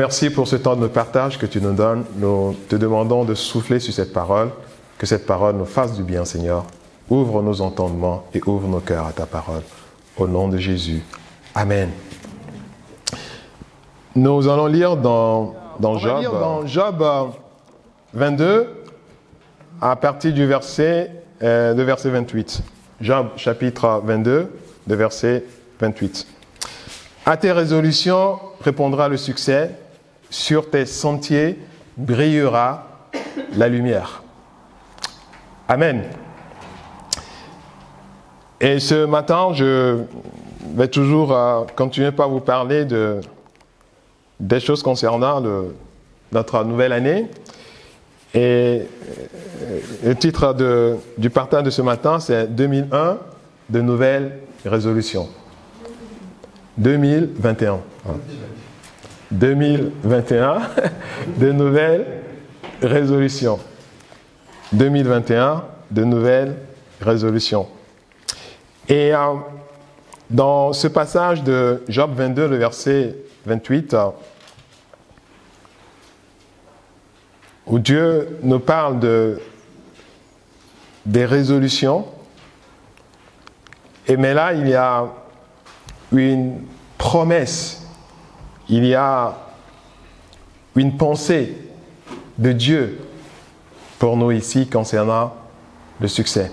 merci pour ce temps de partage que tu nous donnes. Nous te demandons de souffler sur cette parole, que cette parole nous fasse du bien, Seigneur. Ouvre nos entendements et ouvre nos cœurs à ta parole. Au nom de Jésus. Amen. Nous allons lire dans Job 22, à partir du verset 28. Job chapitre 22, de verset 28. À tes résolutions répondra le succès, sur tes sentiers brillera la lumière. Amen. Et ce matin, je vais toujours continuer par vous parler des choses concernant notre nouvelle année. Et le titre du partage de ce matin, c'est 2001, de nouvelles résolutions. 2021. 2021, de nouvelles résolutions. 2021, de nouvelles résolutions. Et dans ce passage de Job 22, le verset 28, où Dieu nous parle des résolutions, mais là, il y a une promesse, il y a une pensée de Dieu pour nous ici concernant le succès.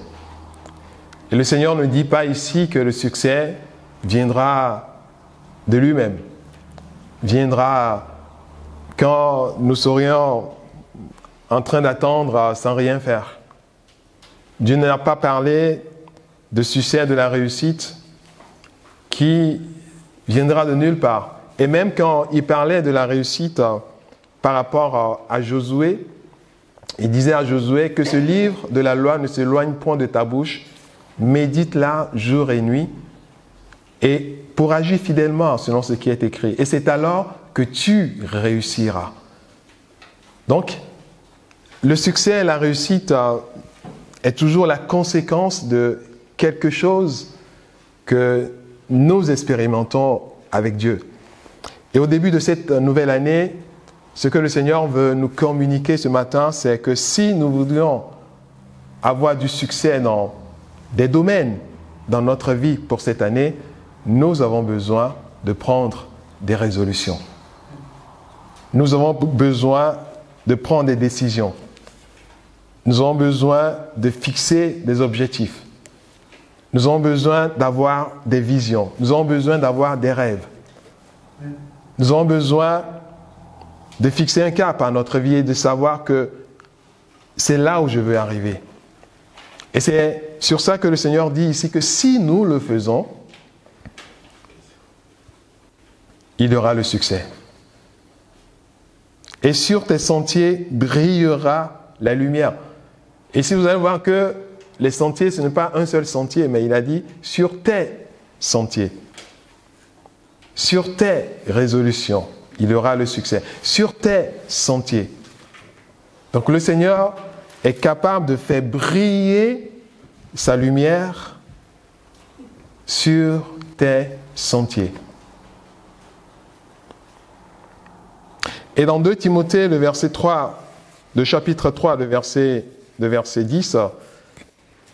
Et le Seigneur ne dit pas ici que le succès viendra de lui-même, viendra quand nous serions en train d'attendre sans rien faire. Dieu n'a pas parlé de succès, de la réussite qui viendra de nulle part. Et même quand il parlait de la réussite par rapport à Josué, il disait à Josué que ce livre de la loi ne s'éloigne point de ta bouche, médite-la jour et nuit, et pour agir fidèlement selon ce qui est écrit. Et c'est alors que tu réussiras. Donc, le succès et la réussite est toujours la conséquence de quelque chose que nous expérimentons avec Dieu. Et au début de cette nouvelle année, ce que le Seigneur veut nous communiquer ce matin, c'est que si nous voudrions avoir du succès dans des domaines dans notre vie pour cette année, nous avons besoin de prendre des résolutions. Nous avons besoin de prendre des décisions. Nous avons besoin de fixer des objectifs. Nous avons besoin d'avoir des visions. Nous avons besoin d'avoir des rêves. Nous avons besoin de fixer un cap à notre vie et de savoir que c'est là où je veux arriver. Et c'est sur ça que le Seigneur dit ici que si nous le faisons, il y aura le succès. Et sur tes sentiers brillera la lumière. Et si vous allez voir que les sentiers, ce n'est pas un seul sentier, mais il a dit sur tes sentiers. Sur tes résolutions, il y aura le succès. Sur tes sentiers. Donc le Seigneur est capable de faire briller sa lumière sur tes sentiers. Et dans 2 Timothée, le verset 3, le chapitre 3, le verset 10,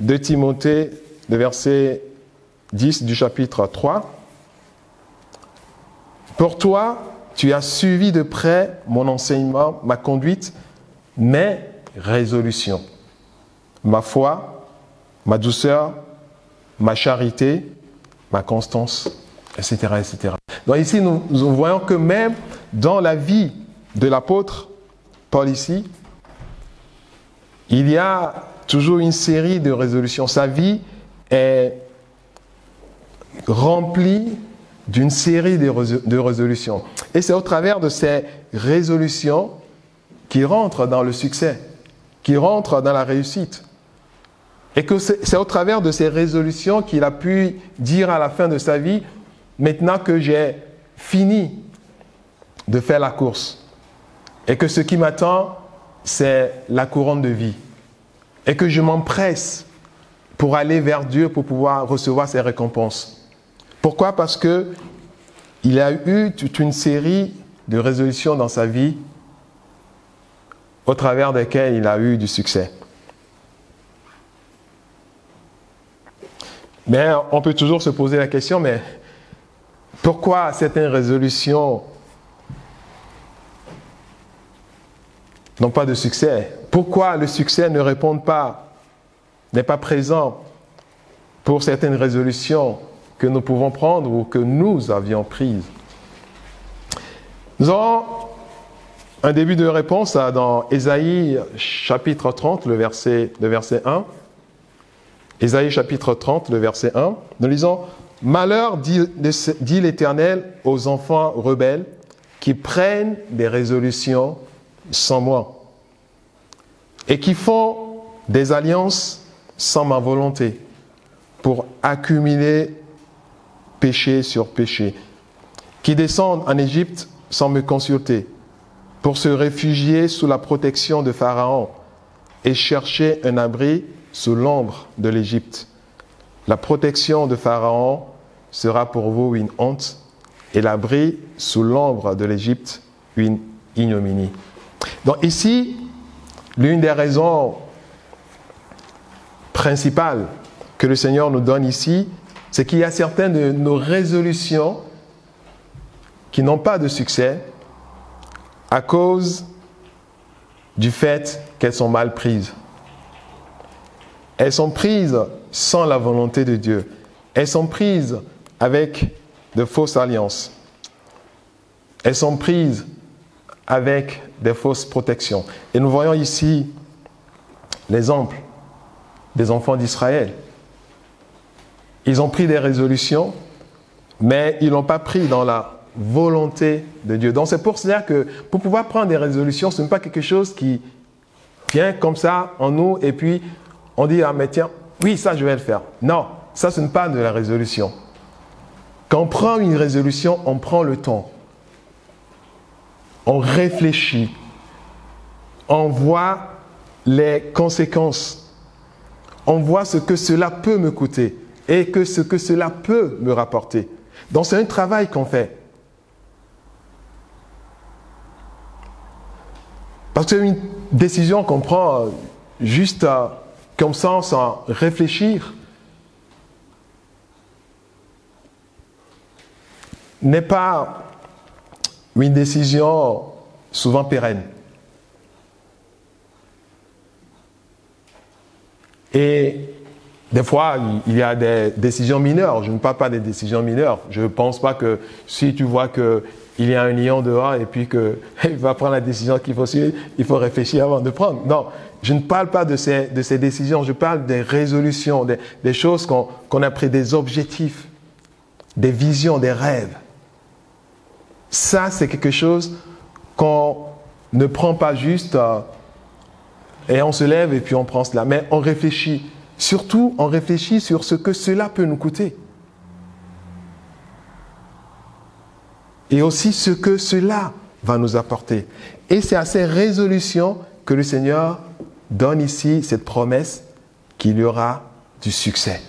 2 Timothée, le verset 10 du chapitre 3, « Pour toi, tu as suivi de près mon enseignement, ma conduite, mes résolutions, ma foi, ma douceur, ma charité, ma constance, etc. etc. » Donc ici, nous voyons que même dans la vie de l'apôtre Paul ici, il y a toujours une série de résolutions. Sa vie est remplie d'une série de résolutions. Et c'est au travers de ces résolutions qu'il rentre dans le succès, qu'il rentre dans la réussite. Et que c'est au travers de ces résolutions qu'il a pu dire à la fin de sa vie, maintenant que j'ai fini de faire la course, et que ce qui m'attend, c'est la couronne de vie, et que je m'empresse pour aller vers Dieu pour pouvoir recevoir ses récompenses. Pourquoi? Parce que il a eu toute une série de résolutions dans sa vie au travers desquelles il a eu du succès. Mais on peut toujours se poser la question, mais pourquoi certaines résolutions n'ont pas de succès? Pourquoi le succès ne répond pas, n'est pas présent pour certaines résolutions que nous pouvons prendre ou que nous avions prises? Nous avons un début de réponse dans Ésaïe chapitre 30, le verset 1. Ésaïe chapitre 30, le verset 1. Nous lisons « Malheur, dit l'Éternel, aux enfants rebelles qui prennent des résolutions sans moi et qui font des alliances sans ma volonté pour accumuler péché sur péché, qui descendent en Égypte sans me consulter, pour se réfugier sous la protection de Pharaon et chercher un abri sous l'ombre de l'Égypte. La protection de Pharaon sera pour vous une honte et l'abri sous l'ombre de l'Égypte une ignominie. » Donc ici, l'une des raisons principales que le Seigneur nous donne ici, c'est qu'il y a certaines de nos résolutions qui n'ont pas de succès à cause du fait qu'elles sont mal prises. Elles sont prises sans la volonté de Dieu. Elles sont prises avec de fausses alliances. Elles sont prises avec des fausses protections. Et nous voyons ici l'exemple des enfants d'Israël. Ils ont pris des résolutions, mais ils ne l'ont pas pris dans la volonté de Dieu. Donc c'est pour cela que pour pouvoir prendre des résolutions, ce n'est pas quelque chose qui vient comme ça en nous et puis on dit, ah mais tiens, oui, ça je vais le faire. Non, ça ce n'est pas de la résolution. Quand on prend une résolution, on prend le temps. On réfléchit. On voit les conséquences. On voit ce que cela peut me coûter et ce que cela peut me rapporter. Donc c'est un travail qu'on fait. Parce que c'est une décision qu'on prend juste comme ça, sans réfléchir, n'est pas une décision souvent pérenne. Et des fois, il y a des décisions mineures. Je ne parle pas des décisions mineures. Je ne pense pas que si tu vois qu'il y a un lion dehors et puis qu'il va prendre la décision qu'il faut suivre, il faut réfléchir avant de prendre. Non, je ne parle pas de ces décisions. Je parle des résolutions, des choses qu'on a pris, des objectifs, des visions, des rêves. Ça, c'est quelque chose qu'on ne prend pas juste et on se lève et puis on prend cela. Mais on réfléchit. Surtout, on réfléchit sur ce que cela peut nous coûter. Et aussi ce que cela va nous apporter. Et c'est à ces résolutions que le Seigneur donne ici cette promesse qu'il y aura du succès.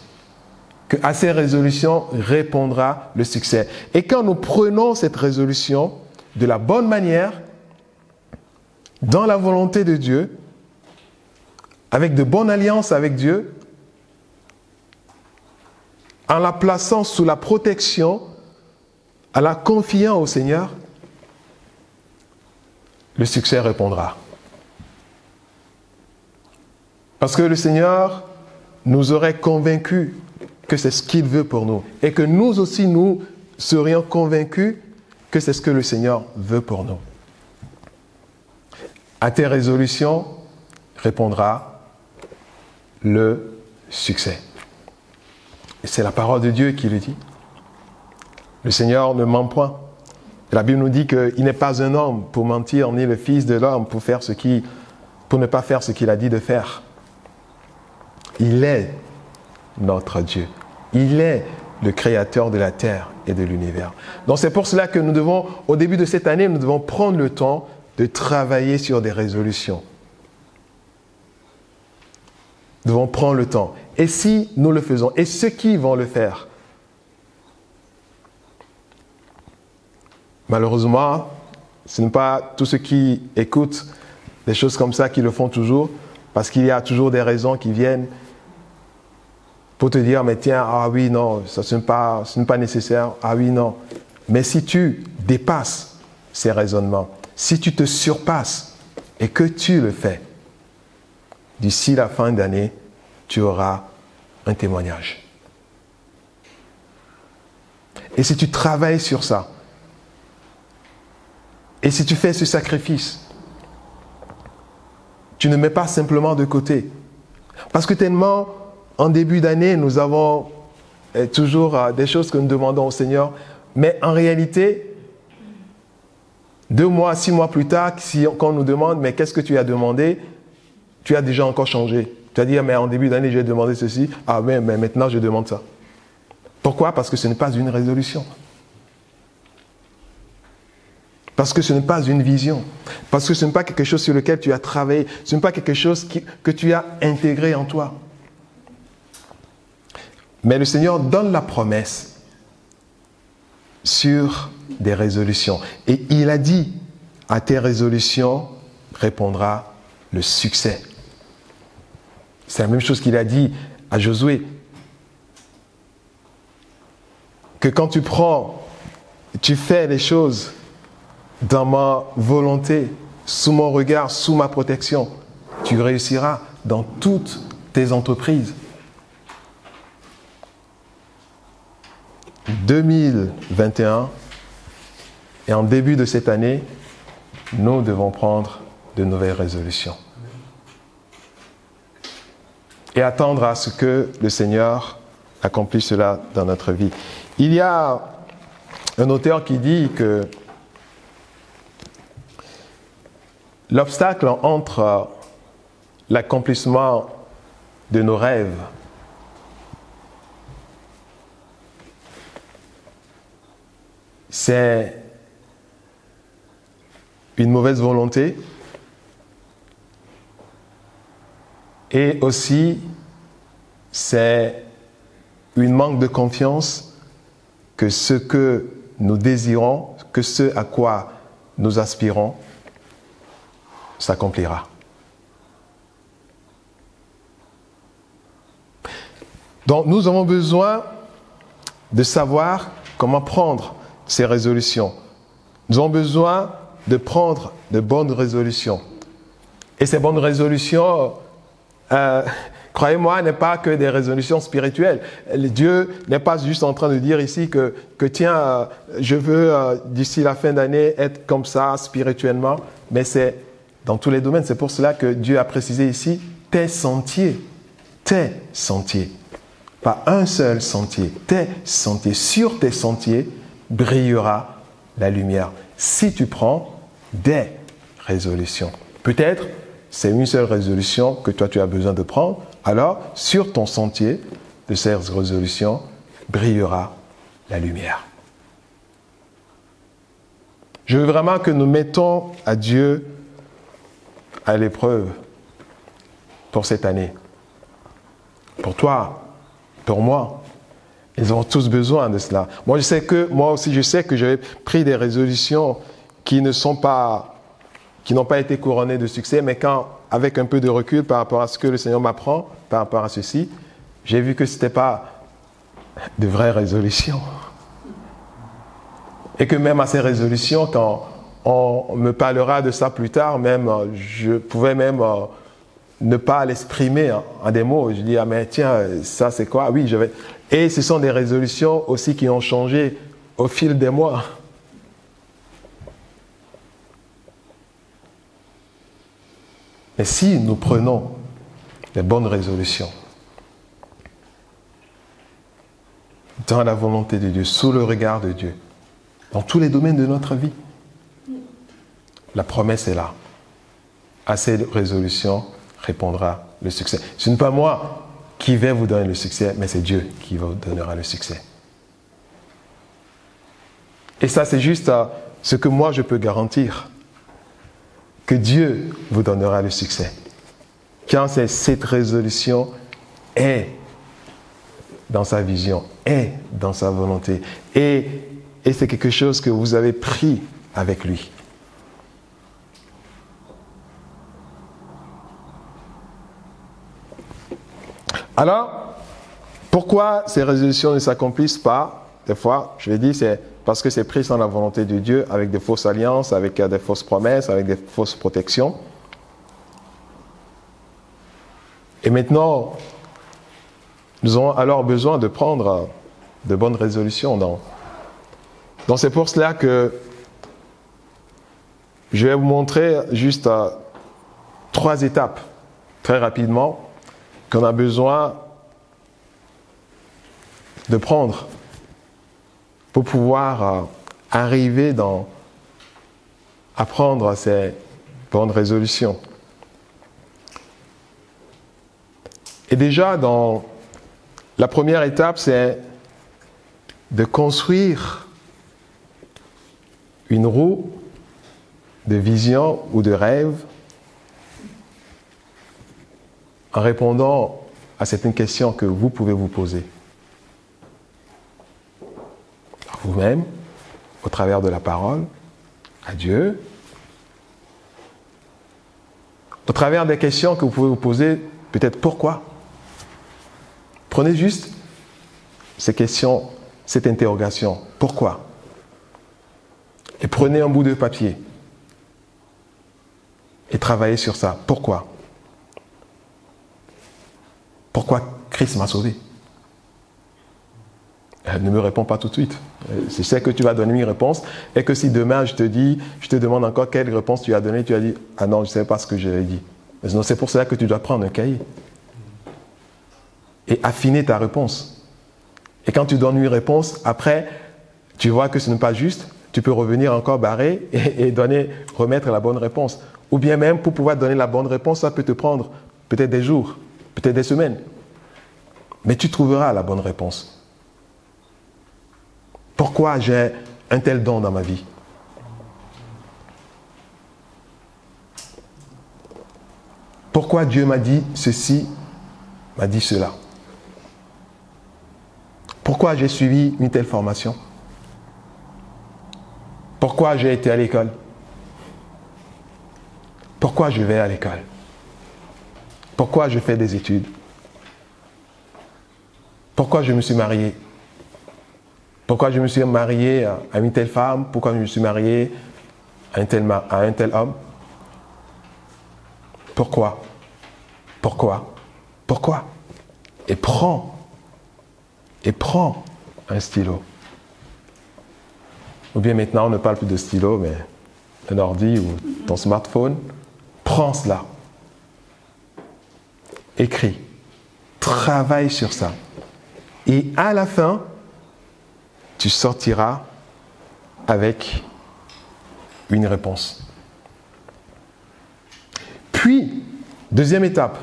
Qu'à ces résolutions répondra le succès. Et quand nous prenons cette résolution de la bonne manière, dans la volonté de Dieu, avec de bonnes alliances avec Dieu, en la plaçant sous la protection, en la confiant au Seigneur, le succès répondra. Parce que le Seigneur nous aurait convaincus que c'est ce qu'il veut pour nous. Et que nous aussi, nous serions convaincus que c'est ce que le Seigneur veut pour nous. À tes résolutions répondra le succès. Et c'est la parole de Dieu qui le dit. Le Seigneur ne ment point. La Bible nous dit qu'il n'est pas un homme pour mentir, ni le Fils de l'homme pour ne pas faire ce qu'il a dit de faire. Il est notre Dieu. Il est le créateur de la terre et de l'univers. Donc c'est pour cela que nous devons, au début de cette année, nous devons prendre le temps de travailler sur des résolutions. Nous devons prendre le temps. Et si nous le faisons, et ceux qui vont le faire, malheureusement, Ce n'est pas tous ceux qui écoutent des choses comme ça qui le font toujours, parce qu'il y a toujours des raisons qui viennent pour te dire, mais tiens, ah oui, non, ça ce n'est pas nécessaire, ah oui, non. Mais si tu dépasses ces raisonnements, si tu te surpasses et que tu le fais, d'ici la fin d'année, tu auras un témoignage. Et si tu travailles sur ça, et si tu fais ce sacrifice, tu ne mets pas simplement de côté. Parce que tellement, en début d'année, nous avons toujours des choses que nous demandons au Seigneur, mais en réalité, 2 mois, 6 mois plus tard, quand on nous demande, mais qu'est-ce que tu as demandé? Tu as déjà encore changé. Tu as dit, mais en début d'année, j'ai demandé ceci. Ah mais maintenant, je demande ça. Pourquoi? Parce que ce n'est pas une résolution. Parce que ce n'est pas une vision. Parce que ce n'est pas quelque chose sur lequel tu as travaillé. Ce n'est pas quelque chose que tu as intégré en toi. Mais le Seigneur donne la promesse sur des résolutions. Et il a dit, à tes résolutions répondra le succès. C'est la même chose qu'il a dit à Josué. Que quand tu fais les choses dans ma volonté, sous mon regard, sous ma protection, tu réussiras dans toutes tes entreprises. 2021 et en début de cette année, nous devons prendre de nouvelles résolutions. Et attendre à ce que le Seigneur accomplisse cela dans notre vie. Il y a un auteur qui dit que l'obstacle entre l'accomplissement de nos rêves c'est une mauvaise volonté et aussi c'est une manque de confiance que ce que nous désirons, que ce à quoi nous aspirons, s'accomplira. Donc nous avons besoin de savoir comment prendre ces résolutions. Nous avons besoin de prendre de bonnes résolutions. Et ces bonnes résolutions, croyez-moi, n'est pas que des résolutions spirituelles. Dieu n'est pas juste en train de dire ici que tiens, je veux d'ici la fin d'année être comme ça spirituellement, mais c'est dans tous les domaines. C'est pour cela que Dieu a précisé ici tes sentiers. Pas un seul sentier, tes sentiers. Sur tes sentiers brillera la lumière. Si tu prends des résolutions. Peut-être c'est une seule résolution que toi tu as besoin de prendre. Alors, sur ton sentier de ces résolutions brillera la lumière. Je veux vraiment que nous mettons à Dieu à l'épreuve pour cette année. Pour toi, pour moi. Ils ont tous besoin de cela. Moi aussi, je sais que j'avais pris des résolutions qui n'ont pas été couronnées de succès, mais avec un peu de recul par rapport à ce que le Seigneur m'apprend, par rapport à ceci, j'ai vu que ce n'était pas de vraies résolutions. Et que même à ces résolutions, quand on me parlera de ça plus tard, même, je pouvais même ne pas l'exprimer en des mots. Je dis, ah mais tiens, ça c'est quoi? Oui, je vais... Et ce sont des résolutions aussi qui ont changé au fil des mois. Mais si nous prenons les bonnes résolutions dans la volonté de Dieu, sous le regard de Dieu, dans tous les domaines de notre vie, la promesse est là. À ces résolutions répondra le succès. Ce n'est pas moi qui vais vous donner le succès, mais c'est Dieu qui vous donnera le succès. Et ça, c'est juste ce que moi je peux garantir. Que Dieu vous donnera le succès. Quand cette résolution est dans sa vision, est dans sa volonté, et c'est quelque chose que vous avez pris avec lui. Alors, pourquoi ces résolutions ne s'accomplissent pas? Des fois, je l'ai dit, c'est parce que c'est pris sans la volonté de Dieu, avec des fausses alliances, avec des fausses promesses, avec des fausses protections. Et maintenant, nous avons alors besoin de prendre de bonnes résolutions. Donc c'est pour cela que je vais vous montrer juste 3 étapes, très rapidement, qu'on a besoin de prendre pour pouvoir arriver à prendre ces bonnes résolutions. Et déjà, dans la première étape, c'est de construire une roue de vision ou de rêve en répondant à certaines questions que vous pouvez vous poser. Vous-même, au travers de la parole, à Dieu, au travers des questions que vous pouvez vous poser, peut-être pourquoi. Prenez juste ces questions, cette interrogation, pourquoi? Et prenez un bout de papier et travaillez sur ça. Pourquoi? Pourquoi Christ m'a sauvé? Ne me réponds pas tout de suite. Je sais que tu vas donner une réponse et que si demain je te demande encore quelle réponse tu as donnée, tu as dit « Ah non, je ne sais pas ce que j'ai dit ». C'est pour cela que tu dois prendre un cahier et affiner ta réponse. Et quand tu donnes une réponse, après, tu vois que ce n'est pas juste, tu peux revenir encore barrer et remettre la bonne réponse. Ou bien même, pour pouvoir donner la bonne réponse, ça peut te prendre peut-être des jours, peut-être des semaines. Mais tu trouveras la bonne réponse. Pourquoi j'ai un tel don dans ma vie? Pourquoi Dieu m'a dit ceci, m'a dit cela? Pourquoi j'ai suivi une telle formation? Pourquoi j'ai été à l'école? Pourquoi je vais à l'école? Pourquoi je fais des études? Pourquoi je me suis marié? Pourquoi je me suis marié à une telle femme? Pourquoi je me suis marié à un tel homme? Pourquoi? Pourquoi? Pourquoi? Et prends un stylo. Ou bien maintenant, on ne parle plus de stylo, mais un ordi ou ton smartphone. Prends cela. Écris. Travaille sur ça. Et à la fin, tu sortiras avec une réponse. Puis, deuxième étape,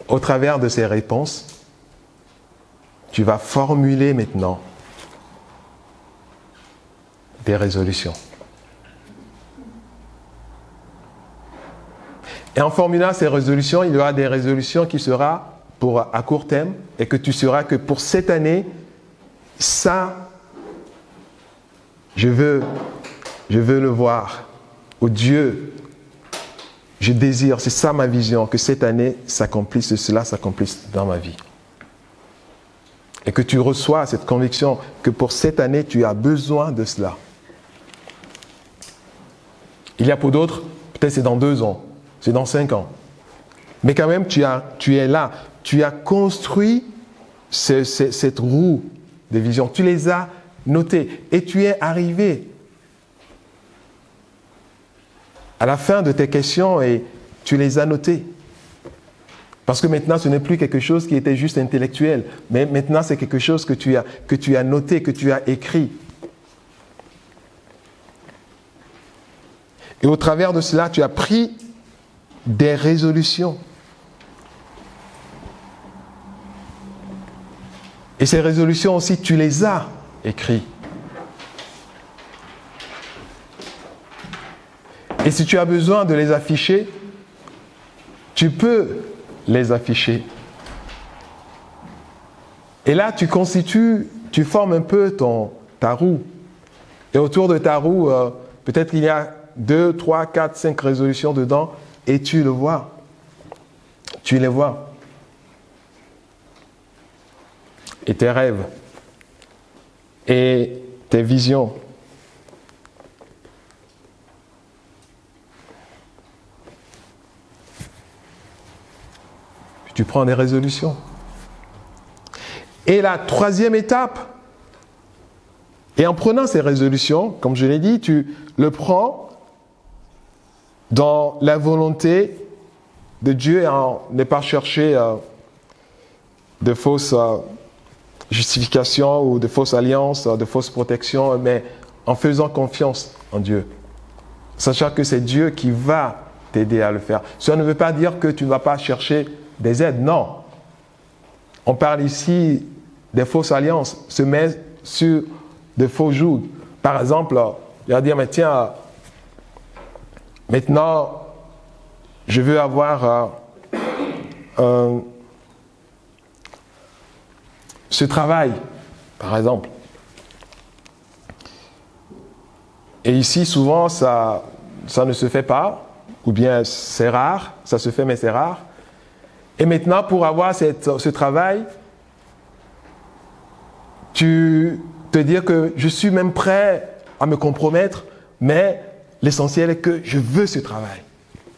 au travers de ces réponses, tu vas formuler maintenant des résolutions. Et en formulant ces résolutions, il y aura des résolutions qui seront à court terme et que tu sauras que pour cette année, ça, je veux le voir. Oh Dieu, je désire, c'est ça ma vision, que cette année s'accomplisse, cela s'accomplisse dans ma vie. Et que tu reçois cette conviction que pour cette année, tu as besoin de cela. Il y a pour d'autres, peut-être c'est dans 2 ans, c'est dans 5 ans. Mais quand même, tu es là, tu as construit cette roue de vision, tu les as notés et tu es arrivé à la fin de tes questions et tu les as notés. Parce que maintenant, ce n'est plus quelque chose qui était juste intellectuel, mais maintenant, c'est quelque chose que tu as noté, que tu as écrit. Et au travers de cela, tu as pris des résolutions. Et ces résolutions aussi, tu les as écrites. Et si tu as besoin de les afficher, tu peux les afficher. Et là, tu formes un peu ta roue. Et autour de ta roue, peut-être qu'il y a 2, 3, 4, 5 résolutions dedans, et tu le vois. Tu les vois. et tes rêves et tes visions. Tu prends des résolutions. Et la troisième étape, et en prenant ces résolutions, comme je l'ai dit, tu le prends dans la volonté de Dieu et en ne pas chercher de fausses justifications ou de fausses alliances, de fausses protections, mais en faisant confiance en Dieu. Sachant que c'est Dieu qui va t'aider à le faire. Cela ne veut pas dire que tu ne vas pas chercher des aides, non. On parle ici des fausses alliances, se met sur de faux jougs. Par exemple, il va dire, mais tiens, maintenant, je veux avoir ce travail, par exemple. Et ici, souvent, ça ne se fait pas, ou bien c'est rare, ça se fait, mais c'est rare. Et maintenant, pour avoir ce travail, tu te dis que je suis même prêt à me compromettre, mais l'essentiel est que je veux ce travail.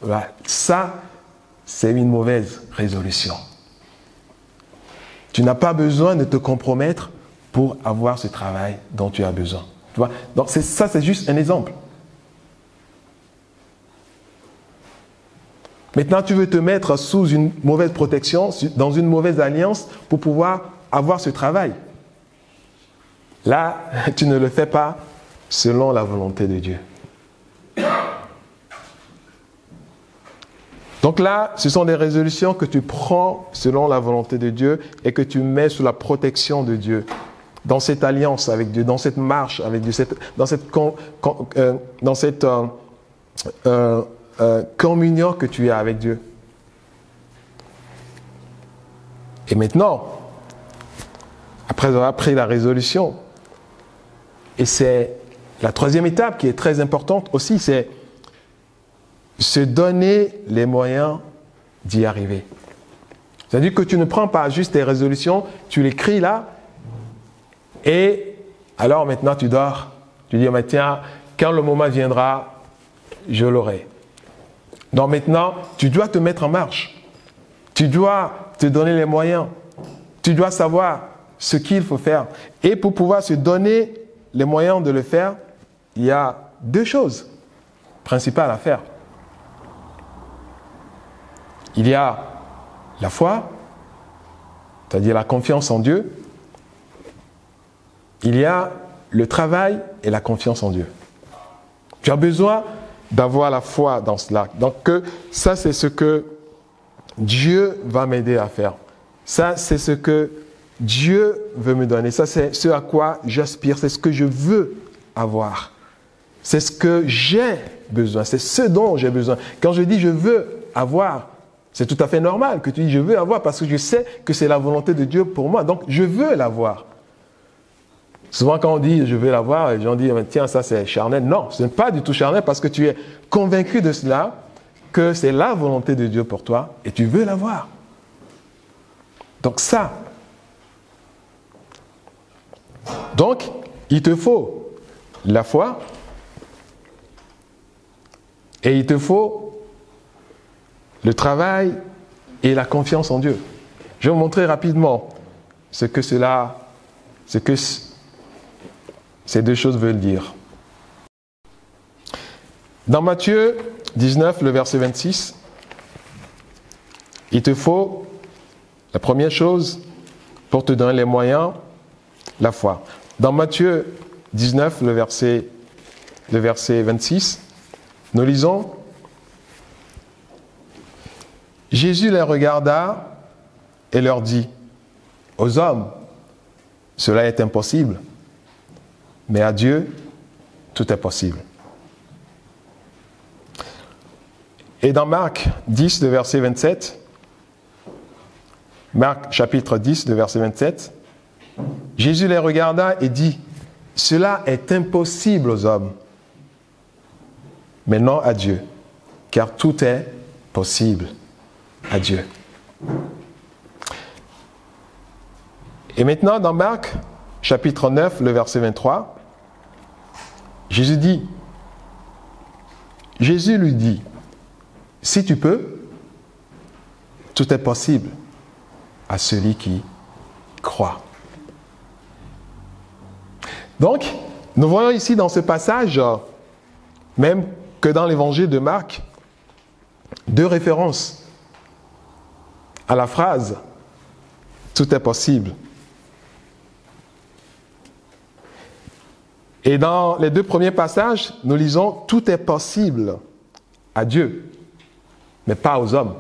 Voilà. Ça, c'est une mauvaise résolution. Tu n'as pas besoin de te compromettre pour avoir ce travail dont tu as besoin. Tu vois? Donc ça, c'est juste un exemple. Maintenant, tu veux te mettre sous une mauvaise protection, dans une mauvaise alliance pour pouvoir avoir ce travail. Là, tu ne le fais pas selon la volonté de Dieu. Donc là, ce sont des résolutions que tu prends selon la volonté de Dieu et que tu mets sous la protection de Dieu. Dans cette alliance avec Dieu, dans cette marche avec Dieu, dans cette communion que tu as avec Dieu. Et maintenant, après avoir pris la résolution, et c'est la troisième étape qui est très importante aussi, c'est se donner les moyens d'y arriver. C'est-à-dire que tu ne prends pas juste tes résolutions, tu l'écris là, et alors maintenant tu dors. Tu dis, mais tiens, quand le moment viendra, je l'aurai. Donc maintenant, tu dois te mettre en marche. Tu dois te donner les moyens. Tu dois savoir ce qu'il faut faire. Et pour pouvoir se donner les moyens de le faire, il y a deux choses principales à faire. Il y a la foi, c'est-à-dire la confiance en Dieu. Il y a le travail et la confiance en Dieu. Tu as besoin d'avoir la foi dans cela. Donc ça, c'est ce que Dieu va m'aider à faire. Ça, c'est ce que Dieu veut me donner. Ça, c'est ce à quoi j'aspire. C'est ce que je veux avoir. C'est ce que j'ai besoin. C'est ce dont j'ai besoin. Quand je dis je veux avoir, c'est tout à fait normal que tu dis je veux avoir parce que je sais que c'est la volonté de Dieu pour moi. Donc, je veux l'avoir. Souvent, quand on dit je veux l'avoir, les gens disent tiens, ça c'est charnel. Non, ce n'est pas du tout charnel parce que tu es convaincu de cela, que c'est la volonté de Dieu pour toi et tu veux l'avoir. Donc ça. Donc, il te faut la foi et il te faut le travail et la confiance en Dieu. Je vais vous montrer rapidement ce que ces deux choses veulent dire. Dans Matthieu 19, le verset 26, il te faut la première chose pour te donner les moyens, la foi. Dans Matthieu 19, le verset 26, nous lisons: Jésus les regarda et leur dit: aux hommes, cela est impossible, mais à Dieu, tout est possible. Et dans Marc 10, le verset 27, Marc chapitre 10, le verset 27, Jésus les regarda et dit: cela est impossible aux hommes, mais non à Dieu, car tout est possible à Dieu. Et maintenant, dans Marc, chapitre 9, le verset 23, Jésus lui dit, si tu peux, tout est possible à celui qui croit. Donc, nous voyons ici dans ce passage, même que dans l'évangile de Marc, deux références à la phrase « tout est possible ». Et dans les deux premiers passages, nous lisons « tout est possible à Dieu, mais pas aux hommes ».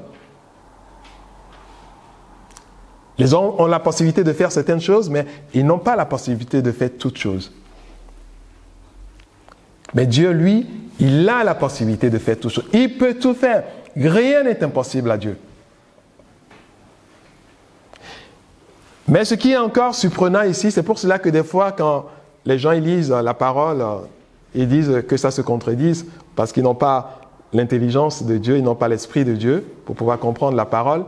Les hommes ont la possibilité de faire certaines choses, mais ils n'ont pas la possibilité de faire toutes choses. Mais Dieu, lui, il a la possibilité de faire toutes choses. Il peut tout faire. Rien n'est impossible à Dieu. Mais ce qui est encore surprenant ici, c'est pour cela que des fois, quand les gens ils lisent la parole, ils disent que ça se contredise, parce qu'ils n'ont pas l'intelligence de Dieu, ils n'ont pas l'esprit de Dieu pour pouvoir comprendre la parole.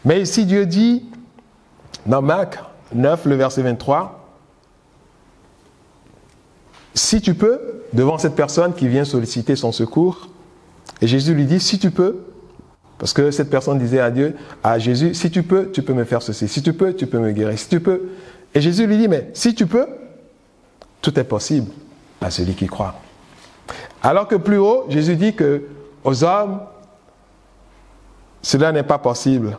Mais ici, Dieu dit, dans Marc 9, le verset 23, « Si tu peux, devant cette personne qui vient solliciter son secours, et Jésus lui dit, si tu peux, parce que cette personne disait à Jésus, si tu peux me faire ceci, si tu peux me guérir, si tu peux. » Et Jésus lui dit, mais si tu peux, tout est possible à celui qui croit. Alors que plus haut, Jésus dit que aux hommes, cela n'est pas possible.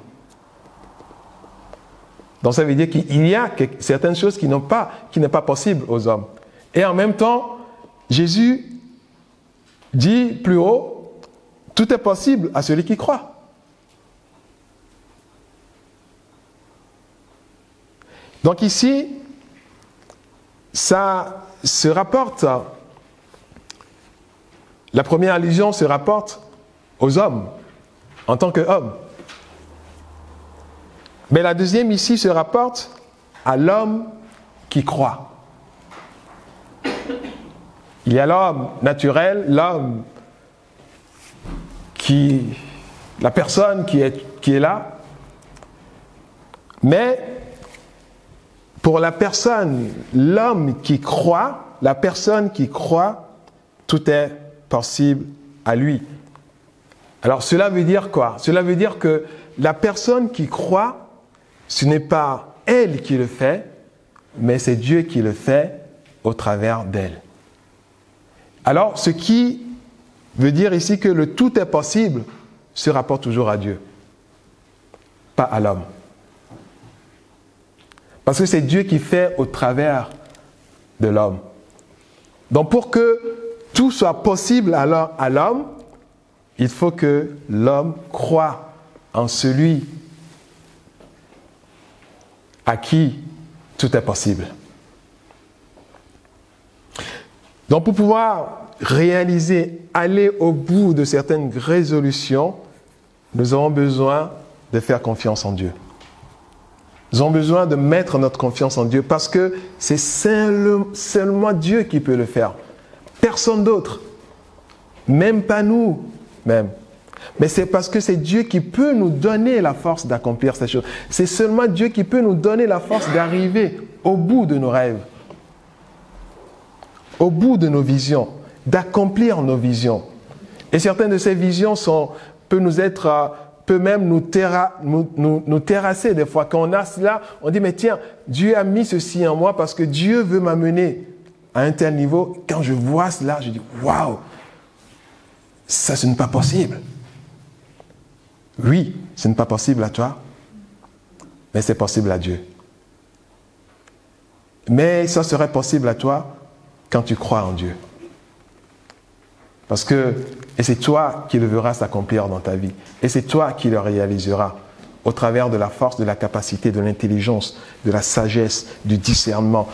Donc ça veut dire qu'il y a certaines choses qui n'est pas possible aux hommes. Et en même temps, Jésus dit plus haut, tout est possible à celui qui croit. Donc ici, ça se rapporte, la première allusion se rapporte aux hommes, en tant qu'hommes. Mais la deuxième ici se rapporte à l'homme qui croit. Il y a l'homme naturel, la personne qui est là. Mais pour la personne, l'homme qui croit, la personne qui croit, tout est possible à lui. Alors cela veut dire quoi? Cela veut dire que la personne qui croit, ce n'est pas elle qui le fait, mais c'est Dieu qui le fait au travers d'elle. Alors, ce qui veut dire ici que le tout est possible se rapporte toujours à Dieu, pas à l'homme. Parce que c'est Dieu qui fait au travers de l'homme. Donc, pour que tout soit possible à l'homme, il faut que l'homme croie en celui à qui tout est possible. Donc, pour pouvoir réaliser, aller au bout de certaines résolutions, nous avons besoin de faire confiance en Dieu. Nous avons besoin de mettre notre confiance en Dieu parce que c'est seulement Dieu qui peut le faire. Personne d'autre. Même pas nous, même. Mais c'est parce que c'est Dieu qui peut nous donner la force d'accomplir ces choses. C'est seulement Dieu qui peut nous donner la force d'arriver au bout de nos rêves, au bout de nos visions, d'accomplir nos visions. Et certaines de ces visions peut même nous terrasser des fois. Quand on a cela, on dit, mais tiens, Dieu a mis ceci en moi parce que Dieu veut m'amener à un tel niveau. Quand je vois cela, je dis, waouh, ça, ce n'est pas possible. Oui, ce n'est pas possible à toi, mais c'est possible à Dieu. Mais ça serait possible à toi quand tu crois en Dieu. Et c'est toi qui le verras s'accomplir dans ta vie. Et c'est toi qui le réaliseras au travers de la force, de la capacité, de l'intelligence, de la sagesse, du discernement,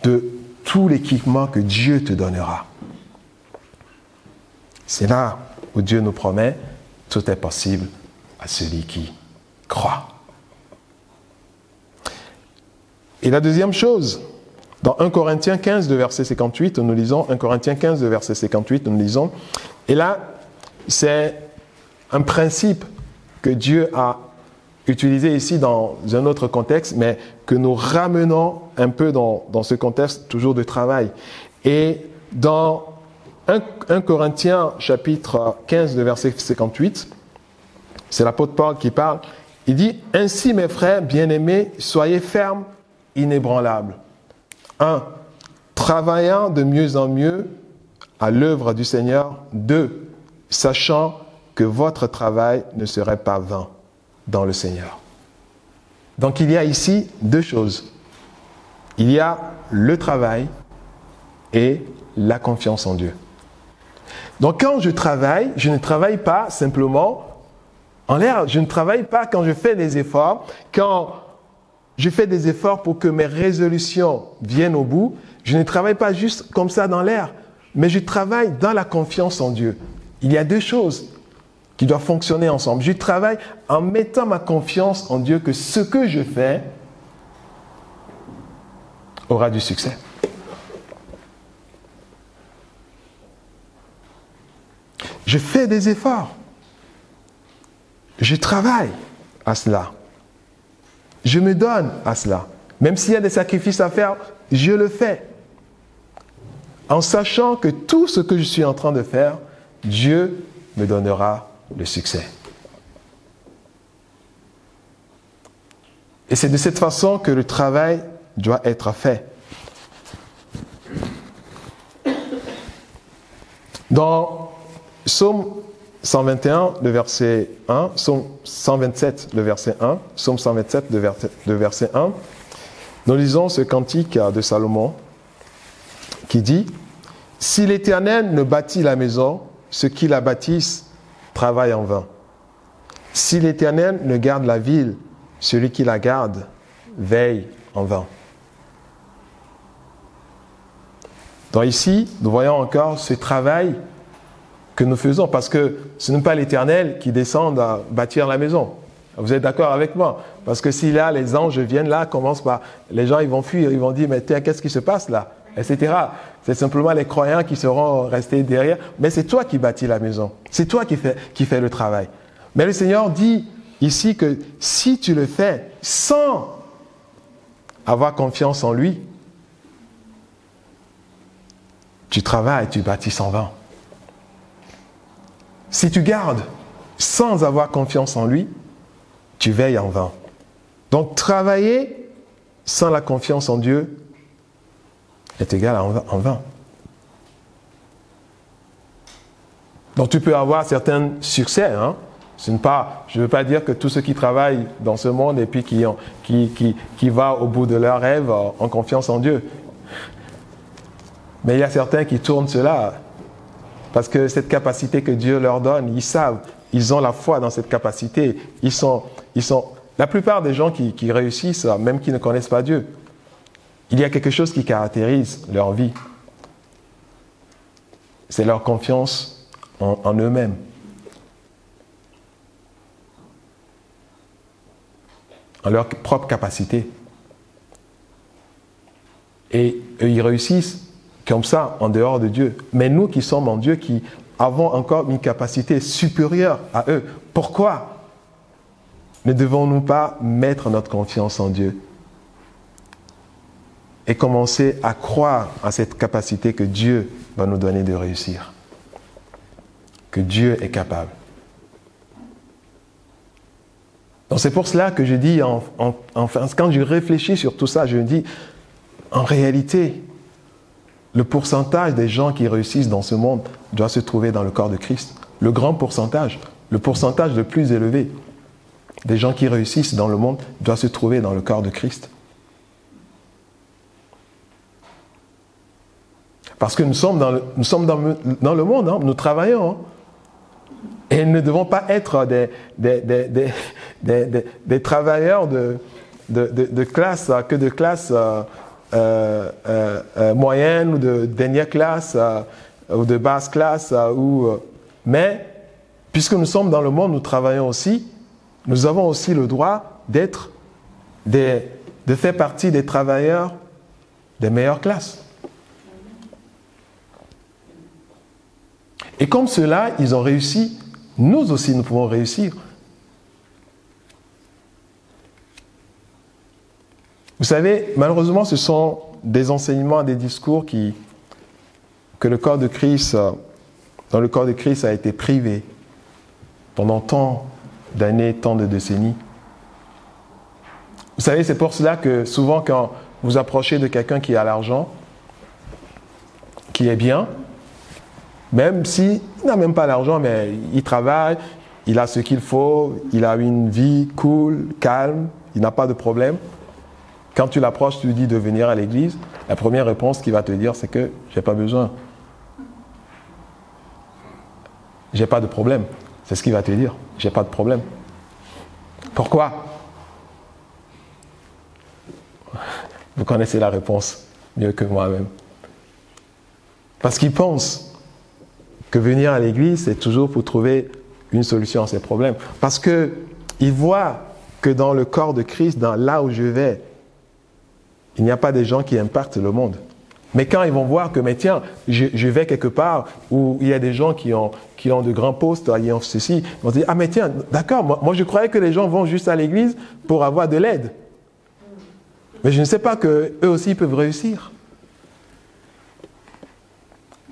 de tout l'équipement que Dieu te donnera. C'est là où Dieu nous promet, tout est possible à celui qui croit. Et la deuxième chose, dans 1 Corinthiens 15, verset 58, nous lisons, 1 Corinthiens 15, verset 58, nous lisons, et là, c'est un principe que Dieu a utilisé ici dans un autre contexte, mais que nous ramenons un peu dans ce contexte toujours de travail. Et dans 1 Corinthiens chapitre 15, le verset 58, c'est l'apôtre Paul qui parle. Il dit « Ainsi, mes frères bien-aimés, soyez fermes, inébranlables. 1. Travaillant de mieux en mieux à l'œuvre du Seigneur. 2. Sachant que votre travail ne serait pas vain dans le Seigneur. » Donc il y a ici deux choses. Il y a le travail et la confiance en Dieu. Donc quand je travaille, je ne travaille pas simplement en l'air. Je ne travaille pas quand je fais des efforts. Quand je fais des efforts pour que mes résolutions viennent au bout, je ne travaille pas juste comme ça dans l'air, mais je travaille dans la confiance en Dieu. Il y a deux choses qui doivent fonctionner ensemble. Je travaille en mettant ma confiance en Dieu que ce que je fais aura du succès. Je fais des efforts. Je travaille à cela. Je me donne à cela. Même s'il y a des sacrifices à faire, je le fais. En sachant que tout ce que je suis en train de faire, Dieu me donnera le succès. Et c'est de cette façon que le travail doit être fait. Dans Psaume 121, le verset 1, Psaume 127, le verset 1, Psaume 127, le verset 1, nous lisons ce cantique de Salomon qui dit « Si l'Éternel ne bâtit la maison, ceux qui la bâtissent travaillent en vain. Si l'Éternel ne garde la ville, celui qui la garde veille en vain. » Donc ici, nous voyons encore ce travail que nous faisons, parce que ce n'est pas l'Éternel qui descend à bâtir la maison. Vous êtes d'accord avec moi? Parce que si là, les anges viennent là, commencent par... Les gens, ils vont fuir, ils vont dire, mais tiens, qu'est-ce qui se passe là? Etc. C'est simplement les croyants qui seront restés derrière. Mais c'est toi qui bâtis la maison. C'est toi qui fais le travail. Mais le Seigneur dit ici que si tu le fais sans avoir confiance en lui, tu travailles, tu bâtis en vain. Si tu gardes sans avoir confiance en lui, tu veilles en vain. Donc travailler sans la confiance en Dieu est égal à en vain. Donc tu peux avoir certains succès. Hein? Je ne veux pas dire que tous ceux qui travaillent dans ce monde et puis qui vont au bout de leur rêve ont confiance en Dieu. Mais il y a certains qui tournent cela. Parce que cette capacité que Dieu leur donne, ils savent, ils ont la foi dans cette capacité. La plupart des gens qui réussissent, même qui ne connaissent pas Dieu, il y a quelque chose qui caractérise leur vie. C'est leur confiance en eux-mêmes. En leur propre capacité. Et eux, ils réussissent comme ça, en dehors de Dieu. Mais nous qui sommes en Dieu, qui avons encore une capacité supérieure à eux, pourquoi ne devons-nous pas mettre notre confiance en Dieu et commencer à croire à cette capacité que Dieu va nous donner de réussir? Que Dieu est capable. Donc c'est pour cela que je dis, enfin, quand je réfléchis sur tout ça, je me dis, en réalité, le pourcentage des gens qui réussissent dans ce monde doit se trouver dans le corps de Christ. Le grand pourcentage, le pourcentage le plus élevé des gens qui réussissent dans le monde doit se trouver dans le corps de Christ. Parce que nous sommes dans le monde, hein, nous travaillons. Hein, et nous ne devons pas être des travailleurs de classe, que de classe moyenne ou de dernière classe ou de basse classe. Mais, puisque nous sommes dans le monde, nous travaillons aussi, nous avons aussi le droit de faire partie des travailleurs des meilleures classes. Et comme cela, ils ont réussi, nous aussi nous pouvons réussir. Vous savez, malheureusement, ce sont des enseignements, des discours que le corps de Christ, dans le corps de Christ a été privé pendant tant d'années, tant de décennies. Vous savez, c'est pour cela que souvent quand vous approchez de quelqu'un qui a l'argent, qui est bien, même s'il n'a même pas l'argent, mais il travaille, il a ce qu'il faut, il a une vie cool, calme, il n'a pas de problème. Quand tu l'approches, tu lui dis de venir à l'église, la première réponse qu'il va te dire, c'est que j'ai pas besoin. J'ai pas de problème. C'est ce qu'il va te dire. J'ai pas de problème. Pourquoi? Vous connaissez la réponse mieux que moi-même. Parce qu'il pense que venir à l'église, c'est toujours pour trouver une solution à ses problèmes. Parce qu'il voit que dans le corps de Christ, dans là où je vais, il n'y a pas des gens qui impactent le monde. Mais quand ils vont voir que, mais tiens, je vais quelque part où il y a des gens qui ont de grands postes, qui ont ceci, ils vont se dire, ah mais tiens, d'accord, moi je croyais que les gens vont juste à l'église pour avoir de l'aide. Mais je ne sais pas qu'eux aussi peuvent réussir.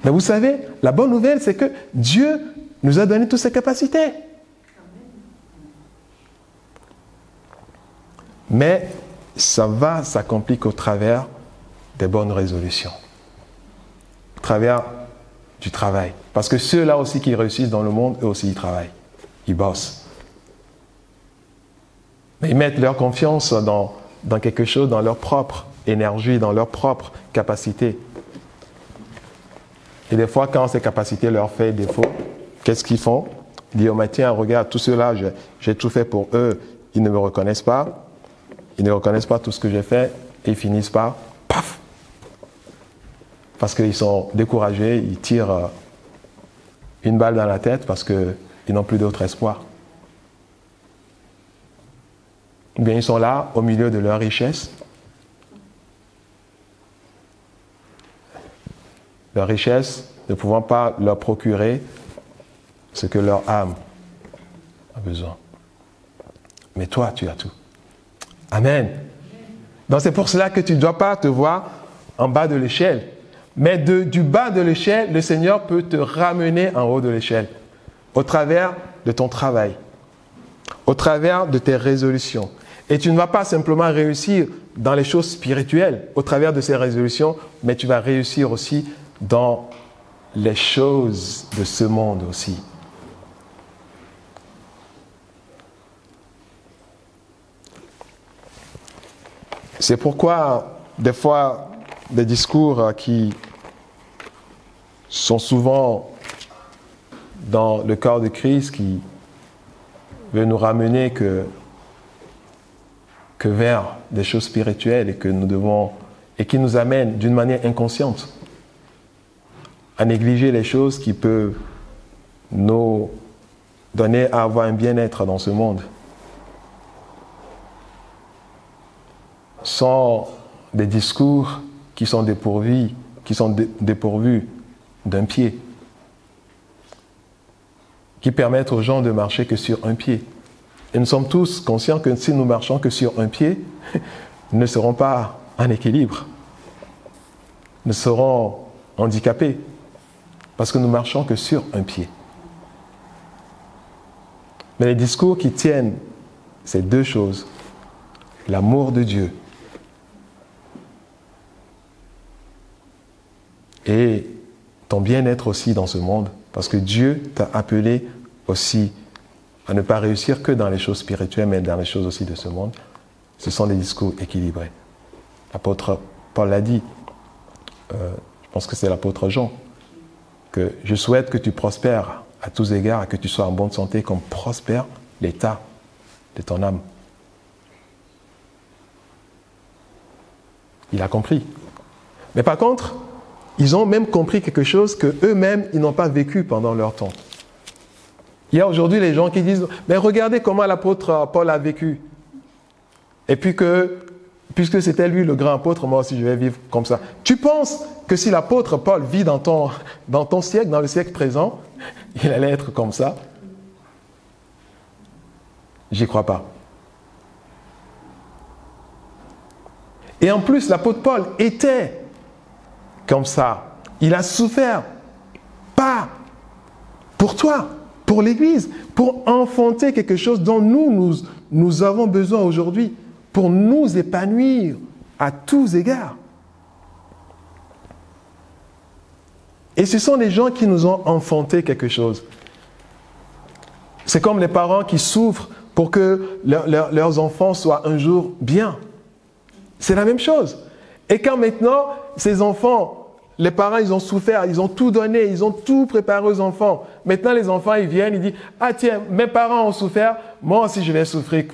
Mais vous savez, la bonne nouvelle, c'est que Dieu nous a donné toutes ces capacités. Mais ça va s'accomplir qu'au travers des bonnes résolutions. Au travers du travail. Parce que ceux-là aussi qui réussissent dans le monde, eux aussi ils travaillent. Ils bossent. Mais ils mettent leur confiance dans quelque chose, dans leur propre énergie, dans leur propre capacité. Et des fois, quand ces capacités leur font défaut, qu'est-ce qu'ils font? Ils disent, oh, mais tiens, regarde, tous ceux-là, j'ai tout fait pour eux, ils ne me reconnaissent pas. Ils ne reconnaissent pas tout ce que j'ai fait et ils finissent par, paf! Parce qu'ils sont découragés, ils tirent une balle dans la tête parce qu'ils n'ont plus d'autre espoir. Ou bien ils sont là, au milieu de leur richesse. Leur richesse ne pouvant pas leur procurer ce que leur âme a besoin. Mais toi, tu as tout. Amen. Donc c'est pour cela que tu ne dois pas te voir en bas de l'échelle. Mais du bas de l'échelle, le Seigneur peut te ramener en haut de l'échelle. Au travers de ton travail. Au travers de tes résolutions. Et tu ne vas pas simplement réussir dans les choses spirituelles au travers de ces résolutions, mais tu vas réussir aussi dans les choses de ce monde aussi. C'est pourquoi, des fois, des discours qui sont souvent dans le corps de Christ, qui veulent nous ramener que vers des choses spirituelles et qui nous amènent d'une manière inconsciente à négliger les choses qui peuvent nous donner à avoir un bien-être dans ce monde. Sont des discours qui sont dépourvus d'un pied, qui permettent aux gens de marcher que sur un pied. Et nous sommes tous conscients que si nous marchons que sur un pied, nous ne serons pas en équilibre. Nous serons handicapés parce que nous marchons que sur un pied. Mais les discours qui tiennent ces deux choses, l'amour de Dieu et ton bien-être aussi dans ce monde, parce que Dieu t'a appelé aussi à ne pas réussir que dans les choses spirituelles, mais dans les choses aussi de ce monde. Ce sont des discours équilibrés. L'apôtre Paul l'a dit, je pense que c'est l'apôtre Jean, que je souhaite que tu prospères à tous égards et que tu sois en bonne santé comme prospère l'état de ton âme. Il a compris. Mais par contre, ils ont même compris quelque chose que eux-mêmes, ils n'ont pas vécu pendant leur temps. Il y a aujourd'hui les gens qui disent, mais regardez comment l'apôtre Paul a vécu. Et puis puisque c'était lui le grand apôtre, moi aussi je vais vivre comme ça. Tu penses que si l'apôtre Paul vit dans ton siècle, dans le siècle présent, il allait être comme ça? J'y crois pas. Et en plus, l'apôtre Paul était comme ça. Il a souffert, pas pour toi, pour l'Église, pour enfanter quelque chose dont nous avons besoin aujourd'hui, pour nous épanouir à tous égards. Et ce sont des gens qui nous ont enfanté quelque chose. C'est comme les parents qui souffrent pour que leurs enfants soient un jour bien. C'est la même chose. Et quand maintenant, ces enfants, les parents, ils ont souffert, ils ont tout donné, ils ont tout préparé aux enfants. Maintenant, les enfants, ils viennent, ils disent, ah tiens, mes parents ont souffert, moi aussi je vais souffrir.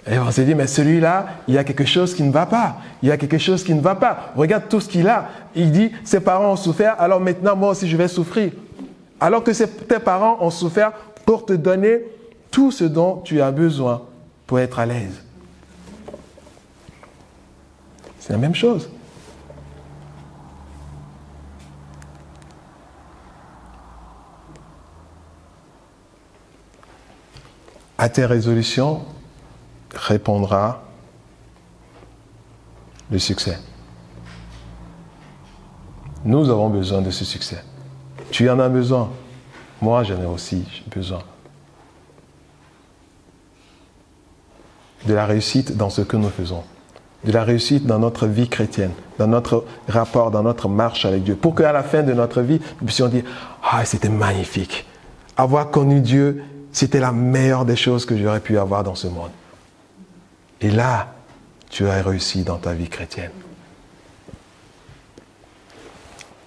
Et on s'est dit, mais celui-là, il y a quelque chose qui ne va pas. Il y a quelque chose qui ne va pas. Regarde tout ce qu'il a. Il dit, ses parents ont souffert, alors maintenant, moi aussi, je vais souffrir. Alors que tes parents ont souffert pour te donner tout ce dont tu as besoin pour être à l'aise. C'est la même chose. À tes résolutions répondra le succès. Nous avons besoin de ce succès. Tu en as besoin. Moi, j'en ai aussi besoin. De la réussite dans ce que nous faisons. De la réussite dans notre vie chrétienne, dans notre rapport, dans notre marche avec Dieu. Pour qu'à la fin de notre vie, nous puissions dire « Ah, c'était magnifique. Avoir connu Dieu, c'était la meilleure des choses que j'aurais pu avoir dans ce monde. » Et là, tu as réussi dans ta vie chrétienne.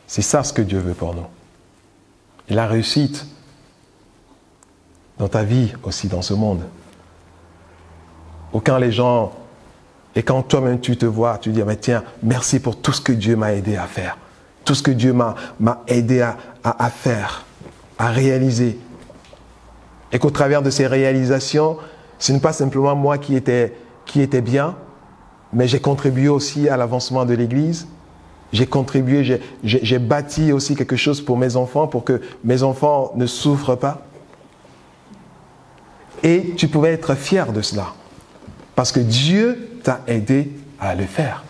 C'est ça ce que Dieu veut pour nous. Et la réussite dans ta vie aussi, dans ce monde. Ou quand les gens, et quand toi-même tu te vois, tu dis, mais tiens, merci pour tout ce que Dieu m'a aidé à faire. Tout ce que Dieu m'a aidé à faire, à réaliser. Et qu'au travers de ces réalisations, ce n'est pas simplement moi qui était bien, mais j'ai contribué aussi à l'avancement de l'Église. J'ai contribué, j'ai bâti aussi quelque chose pour mes enfants, pour que mes enfants ne souffrent pas. Et tu pouvais être fier de cela. Parce que Dieu t'a aidé à le faire.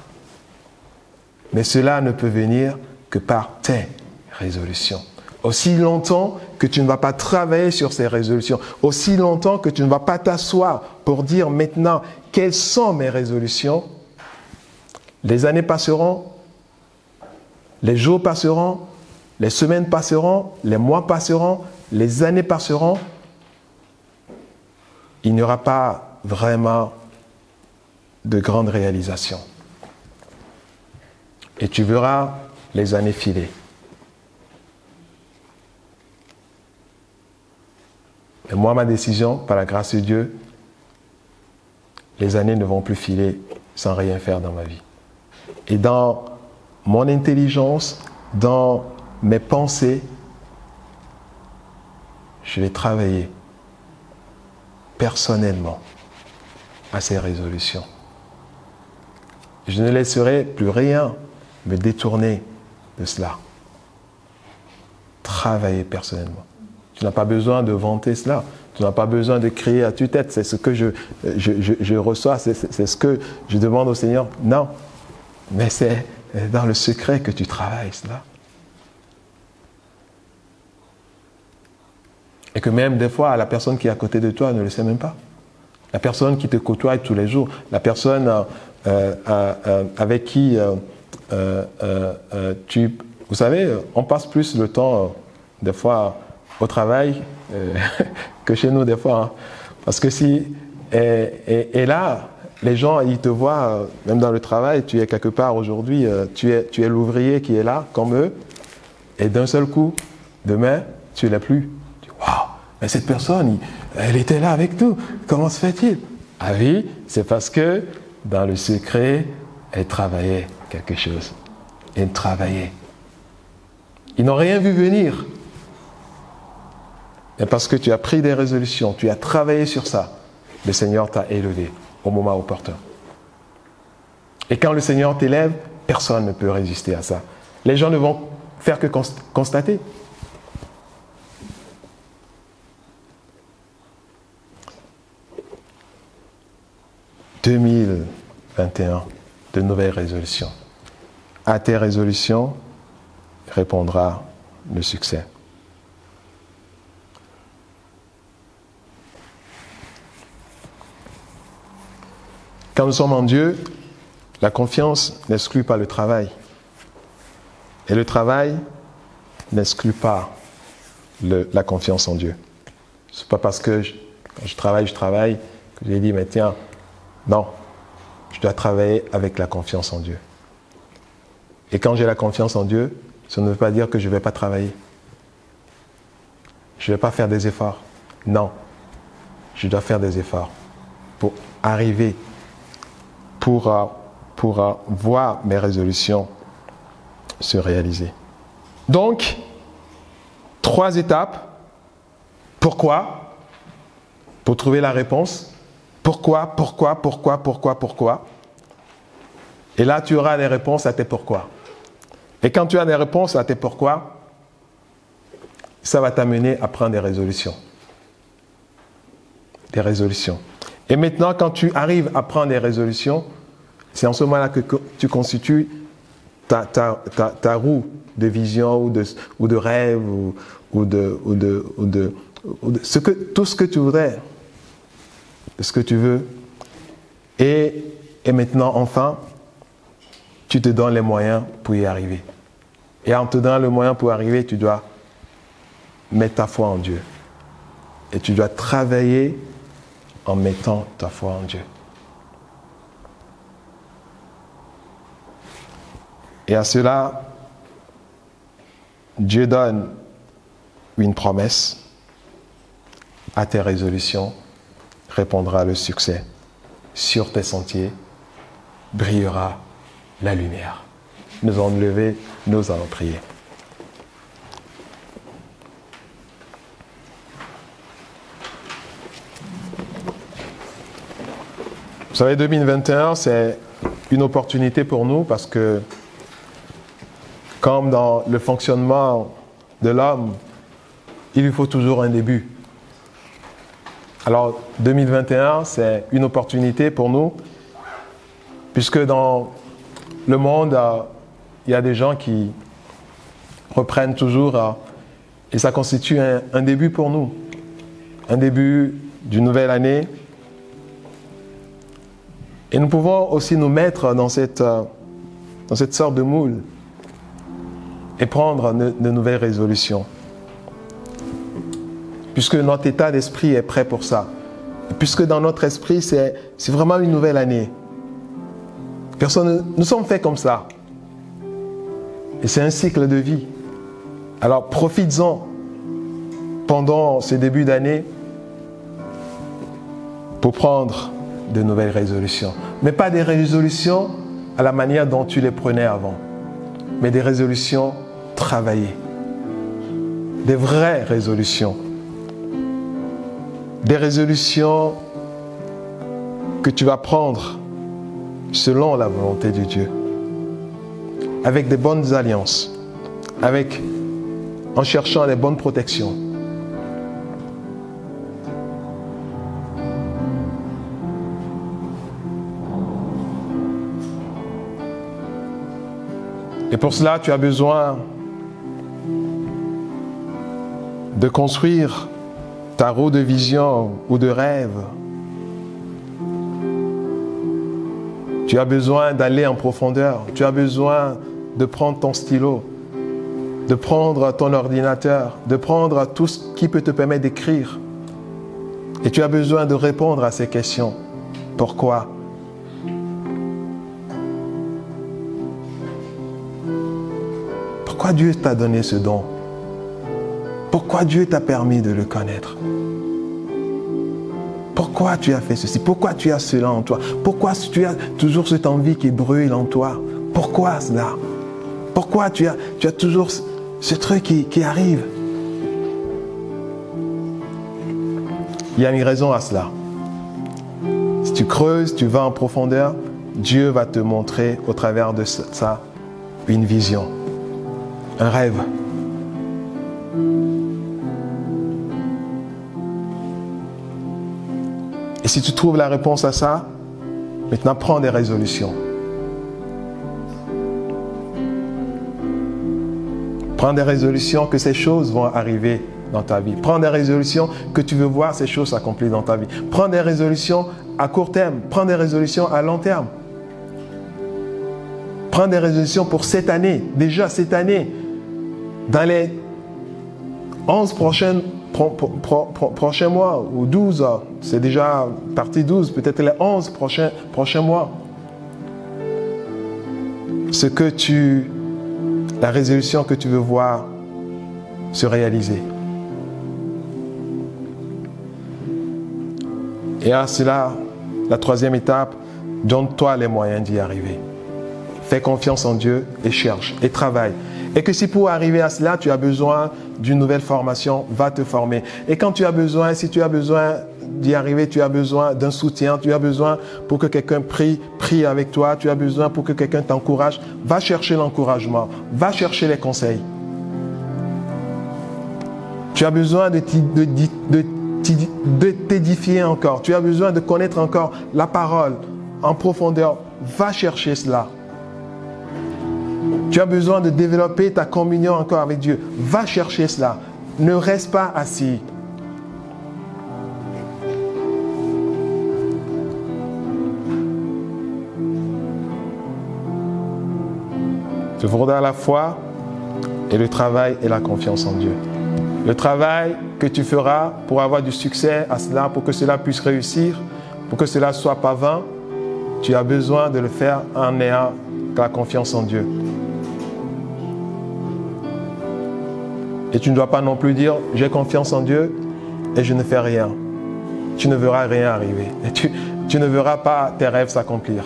Mais cela ne peut venir que par tes résolutions. Aussi longtemps que tu ne vas pas travailler sur ces résolutions, aussi longtemps que tu ne vas pas t'asseoir pour dire maintenant quelles sont mes résolutions, les années passeront, les jours passeront, les semaines passeront, les mois passeront, les années passeront. Il n'y aura pas vraiment de grandes réalisations. Et tu verras les années filer. Et moi, ma décision, par la grâce de Dieu, les années ne vont plus filer sans rien faire dans ma vie. Et dans mon intelligence, dans mes pensées, je vais travailler personnellement à ces résolutions. Je ne laisserai plus rien me détourner de cela. Travailler personnellement. Tu n'as pas besoin de vanter cela. Tu n'as pas besoin de crier à tue-tête. C'est ce que je reçois, c'est ce que je demande au Seigneur. Non. Mais c'est dans le secret que tu travailles cela. Et que même des fois, la personne qui est à côté de toi ne le sait même pas. La personne qui te côtoie tous les jours, la personne avec qui vous savez, on passe plus le temps, des fois, au travail que chez nous, des fois. Hein. Parce que si... Et là, les gens, ils te voient, même dans le travail, tu es quelque part aujourd'hui, tu es l'ouvrier qui est là, comme eux, et d'un seul coup, demain, tu ne l'es plus. Tu dis, waouh, mais cette personne, elle était là avec nous, comment se fait-il? Ah oui, c'est parce que dans le secret, elle travaillait quelque chose. Elle travaillait. Ils n'ont rien vu venir. Mais parce que tu as pris des résolutions, tu as travaillé sur ça, le Seigneur t'a élevé au moment opportun. Et quand le Seigneur t'élève, personne ne peut résister à ça. Les gens ne vont faire que constater. « 2021, 2021, de nouvelles résolutions. À tes résolutions répondra le succès. Quand nous sommes en Dieu, la confiance n'exclut pas le travail. Et le travail n'exclut pas la confiance en Dieu. Ce n'est pas parce que quand je travaille, que j'ai dit, mais tiens, non, je dois travailler avec la confiance en Dieu. Et quand j'ai la confiance en Dieu, ça ne veut pas dire que je ne vais pas travailler. Je ne vais pas faire des efforts. Non, je dois faire des efforts pour arriver, pour voir mes résolutions se réaliser. Donc, 3 étapes. Pourquoi? Pour trouver la réponse. Pourquoi? Et là, tu auras les réponses à tes pourquoi. Et quand tu as des réponses à tes pourquoi, ça va t'amener à prendre des résolutions. Des résolutions. Et maintenant, quand tu arrives à prendre des résolutions, c'est en ce moment-là que tu constitues ta roue de vision ou de rêve ou de tout ce que tu voudrais, ce que tu veux. Et maintenant, enfin, tu te donnes les moyens pour y arriver. Et en te donnant le moyen pour y arriver, tu dois mettre ta foi en Dieu. Et tu dois travailler en mettant ta foi en Dieu. Et à cela, Dieu donne une promesse. À tes résolutions répondra le succès. Sur tes sentiers brillera la lumière. Nous allons lever, nous allons prier. Vous savez, 2021, c'est une opportunité pour nous parce que, comme dans le fonctionnement de l'homme, il lui faut toujours un début. Alors, 2021, c'est une opportunité pour nous, puisque dans le monde, il y a des gens qui reprennent toujours, et ça constitue un début pour nous, un début d'une nouvelle année. Et nous pouvons aussi nous mettre dans cette sorte de moule et prendre de nouvelles résolutions. Puisque notre état d'esprit est prêt pour ça. Et puisque dans notre esprit, c'est vraiment une nouvelle année. Nous sommes faits comme ça. Et c'est un cycle de vie. Alors profites-en pendant ce début d'année pour prendre de nouvelles résolutions. Mais pas des résolutions à la manière dont tu les prenais avant. Mais des résolutions travaillées. Des vraies résolutions. Des résolutions que tu vas prendre selon la volonté de Dieu. Avec des bonnes alliances. En cherchant les bonnes protections. Et pour cela, tu as besoin de construire ta roue de vision ou de rêve. Tu as besoin d'aller en profondeur. Tu as besoin de prendre ton stylo, de prendre ton ordinateur, de prendre tout ce qui peut te permettre d'écrire. Et tu as besoin de répondre à ces questions. Pourquoi? Pourquoi Dieu t'a donné ce don? Pourquoi Dieu t'a permis de le connaître? Pourquoi tu as fait ceci? Pourquoi tu as cela en toi? Pourquoi tu as toujours cette envie qui brûle en toi? Pourquoi cela? Pourquoi tu as toujours ce truc qui arrive? Il y a une raison à cela. Si tu creuses, tu vas en profondeur, Dieu va te montrer au travers de ça une vision, un rêve. Et si tu trouves la réponse à ça, Maintenant, prends des résolutions. Prends des résolutions que ces choses vont arriver dans ta vie. Prends des résolutions que tu veux voir ces choses s'accomplir dans ta vie. Prends des résolutions à court terme. Prends des résolutions à long terme. Prends des résolutions pour cette année. Déjà cette année, dans les 11 prochains mois ou 12, c'est déjà partie 12, peut-être les 11 prochains mois. La résolution que tu veux voir se réaliser. Et à cela, la troisième étape, donne-toi les moyens d'y arriver. Fais confiance en Dieu et cherche et travaille. Et que si pour arriver à cela, tu as besoin d'une nouvelle formation, va te former. Et si tu as besoin d'y arriver, tu as besoin d'un soutien, tu as besoin pour que quelqu'un prie avec toi, tu as besoin pour que quelqu'un t'encourage, va chercher l'encouragement, va chercher les conseils. Tu as besoin de t'édifier encore, tu as besoin de connaître encore la parole en profondeur, va chercher cela. Tu as besoin de développer ta communion encore avec Dieu. Va chercher cela. Ne reste pas assis. Il faudra la foi et le travail et la confiance en Dieu. Le travail que tu feras pour avoir du succès à cela, pour que cela puisse réussir, pour que cela ne soit pas vain, tu as besoin de le faire en ayant la confiance en Dieu. Et tu ne dois pas non plus dire « j'ai confiance en Dieu et je ne fais rien ». Tu ne verras rien arriver. Et tu ne verras pas tes rêves s'accomplir.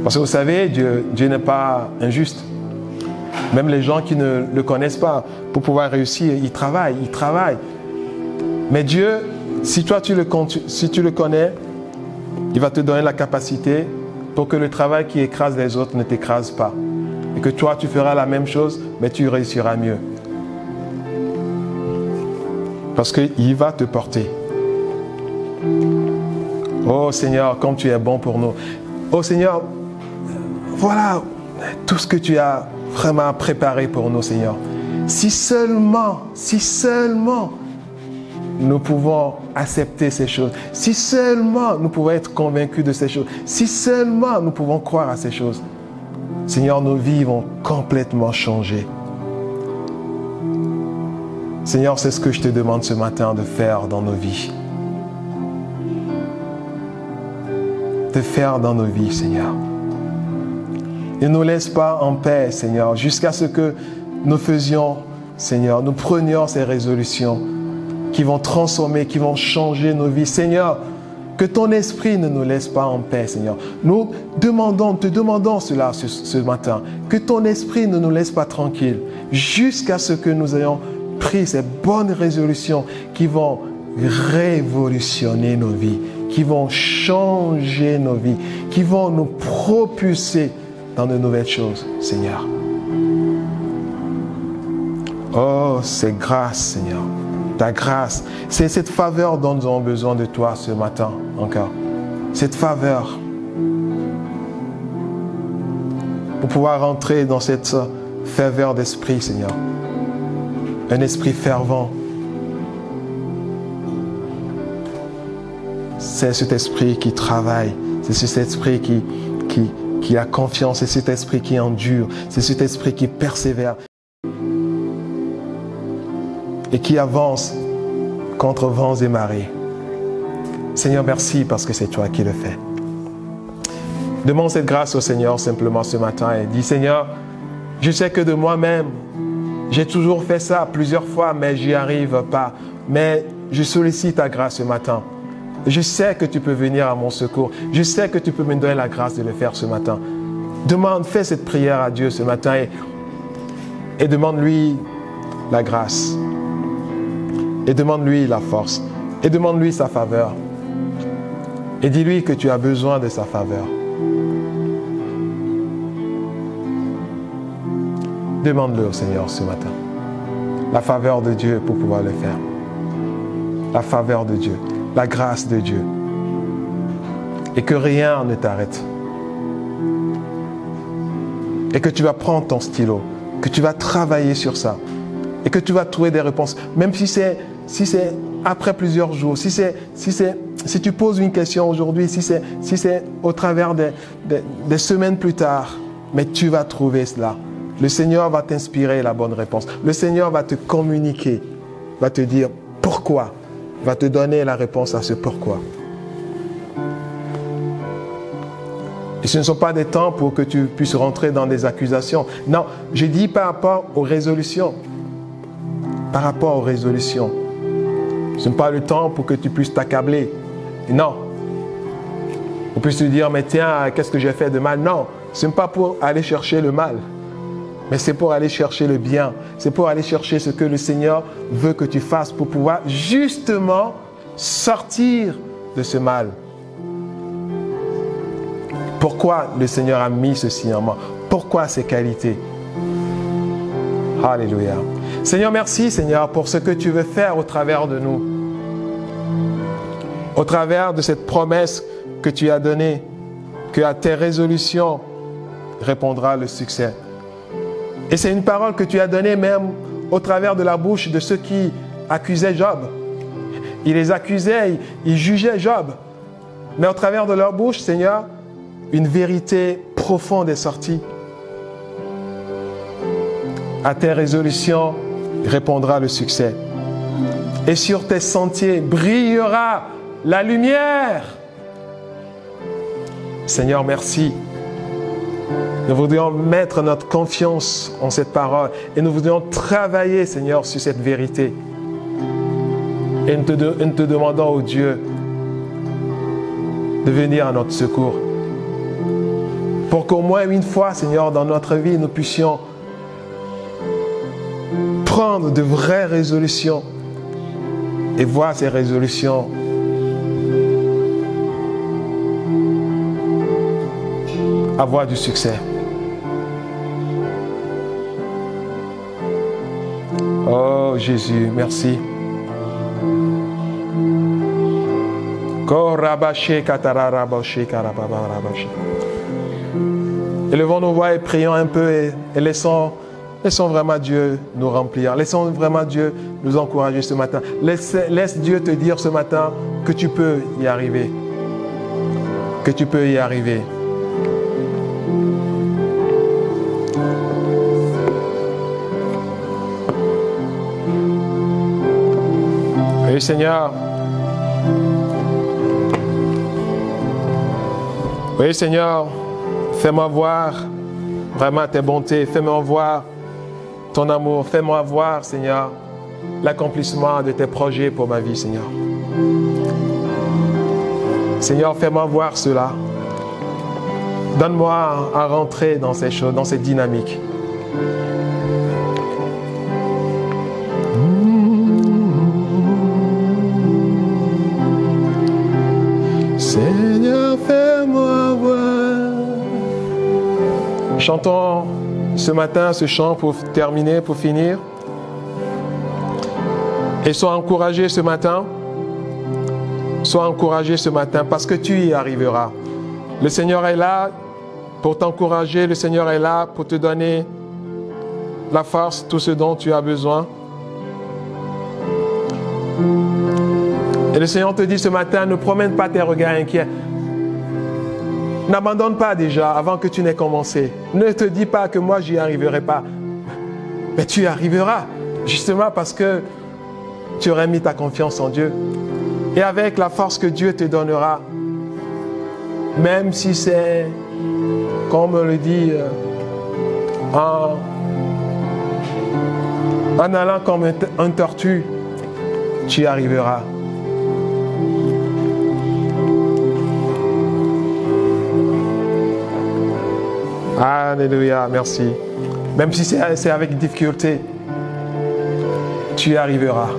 Parce que vous savez, Dieu n'est pas injuste. Même les gens qui ne le connaissent pas, pour pouvoir réussir, ils travaillent. Mais Dieu, si tu le connais, il va te donner la capacité pour que le travail qui écrase les autres ne t'écrase pas. Et que toi, tu feras la même chose, mais tu réussiras mieux. Parce qu'il va te porter. Oh Seigneur, comme tu es bon pour nous. Oh Seigneur, voilà tout ce que tu as vraiment préparé pour nous, Seigneur. Si seulement nous pouvons accepter ces choses, si seulement nous pouvons être convaincus de ces choses, si seulement nous pouvons croire à ces choses, Seigneur, nos vies vont complètement changer. Seigneur, c'est ce que je te demande ce matin de faire dans nos vies. De faire dans nos vies, Seigneur. Ne nous laisse pas en paix, Seigneur, jusqu'à ce que nous faisions, Seigneur, nous prenions ces résolutions qui vont transformer, qui vont changer nos vies. Seigneur, que ton esprit ne nous laisse pas en paix, Seigneur. Nous te demandons cela ce matin. Que ton esprit ne nous laisse pas tranquilles jusqu'à ce que nous ayons pris ces bonnes résolutions qui vont révolutionner nos vies, qui vont changer nos vies, qui vont nous propulser dans de nouvelles choses, Seigneur. Oh, c'est grâce, Seigneur. Ta grâce, c'est cette faveur dont nous avons besoin de toi ce matin encore. Cette faveur pour pouvoir rentrer dans cette ferveur d'esprit, Seigneur. Un esprit fervent. C'est cet esprit qui travaille. C'est cet esprit qui a confiance. C'est cet esprit qui endure. C'est cet esprit qui persévère. Et qui avance contre vents et marées. Seigneur, merci parce que c'est toi qui le fais. Demande cette grâce au Seigneur simplement ce matin et dis, Seigneur, je sais que de moi-même, j'ai toujours fait ça plusieurs fois, mais j'y arrive pas. Mais je sollicite ta grâce ce matin. Je sais que tu peux venir à mon secours. Je sais que tu peux me donner la grâce de le faire ce matin. Fais cette prière à Dieu ce matin et demande-lui la grâce. Et demande-lui la force. Et demande-lui sa faveur. Et dis-lui que tu as besoin de sa faveur. Demande-le au Seigneur ce matin. La faveur de Dieu pour pouvoir le faire. La faveur de Dieu. La grâce de Dieu. et que rien ne t'arrête. Et que tu vas prendre ton stylo, que tu vas travailler sur ça et que tu vas trouver des réponses. Même si c'est après plusieurs jours, si tu poses une question aujourd'hui, si c'est au travers des semaines plus tard, mais tu vas trouver cela. Le Seigneur va t'inspirer la bonne réponse. Le Seigneur va te communiquer, va te dire pourquoi, va te donner la réponse à ce pourquoi. Et ce ne sont pas des temps pour que tu puisses rentrer dans des accusations. Non, je dis par rapport aux résolutions. Par rapport aux résolutions. Ce n'est pas le temps pour que tu puisses t'accabler. Non. Pour puisses te dire, mais tiens, qu'est-ce que j'ai fait de mal? Non, ce n'est pas pour aller chercher le mal. Mais c'est pour aller chercher le bien. C'est pour aller chercher ce que le Seigneur veut que tu fasses pour pouvoir justement sortir de ce mal. Pourquoi le Seigneur a mis ceci en moi? Pourquoi ces qualités? Alléluia. Seigneur, merci Seigneur pour ce que tu veux faire au travers de nous. Au travers de cette promesse que tu as donnée, que à tes résolutions répondra le succès. Et c'est une parole que tu as donnée même au travers de la bouche de ceux qui accusaient Job. Ils les accusaient, ils jugeaient Job. Mais au travers de leur bouche, Seigneur, une vérité profonde est sortie. À tes résolutions répondra le succès. Et sur tes sentiers brillera la lumière. Seigneur, merci. Nous voudrions mettre notre confiance en cette parole et nous voudrions travailler, Seigneur, sur cette vérité. Et nous te demandons, oh Dieu, de venir à notre secours. Pour qu'au moins une fois, Seigneur, dans notre vie, nous puissions prendre de vraies résolutions et voir ces résolutions avoir du succès. Oh Jésus, merci. Élevons nos voix et prions un peu et laissons vraiment Dieu nous remplir. Laissons vraiment Dieu nous encourager ce matin. Laisse Dieu te dire ce matin que tu peux y arriver. Que tu peux y arriver. Oui, Seigneur. Oui, Seigneur. Fais-moi voir vraiment tes bontés. Fais-moi voir ton amour. Fais-moi voir, Seigneur, l'accomplissement de tes projets pour ma vie, Seigneur. Seigneur, fais-moi voir cela. Donne-moi à rentrer dans ces choses, dans cette dynamique. Seigneur, fais-moi voir. Chantons ce matin ce chant pour terminer, pour finir. Et sois encouragé ce matin. Sois encouragé ce matin parce que tu y arriveras. Le Seigneur est là pour t'encourager. Le Seigneur est là pour te donner la force, tout ce dont tu as besoin. Et le Seigneur te dit ce matin, ne promène pas tes regards inquiets. N'abandonne pas déjà avant que tu n'aies commencé. Ne te dis pas que moi, j'y arriverai pas. Mais tu y arriveras, justement parce que tu aurais mis ta confiance en Dieu. Et avec la force que Dieu te donnera, même si c'est, comme on le dit, en allant comme un tortue, tu y arriveras. Alléluia, merci. Même si c'est avec difficulté, tu y arriveras.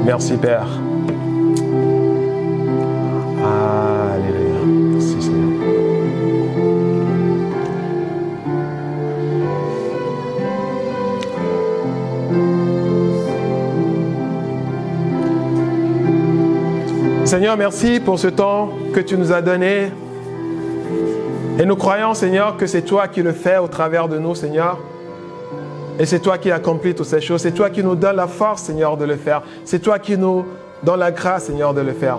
Merci Père. Alléluia. Merci Seigneur. Seigneur, merci pour ce temps que tu nous as donné. Et nous croyons, Seigneur, que c'est toi qui le fais au travers de nous, Seigneur. Et c'est toi qui accomplis toutes ces choses. C'est toi qui nous donnes la force, Seigneur, de le faire. C'est toi qui nous donnes la grâce, Seigneur, de le faire.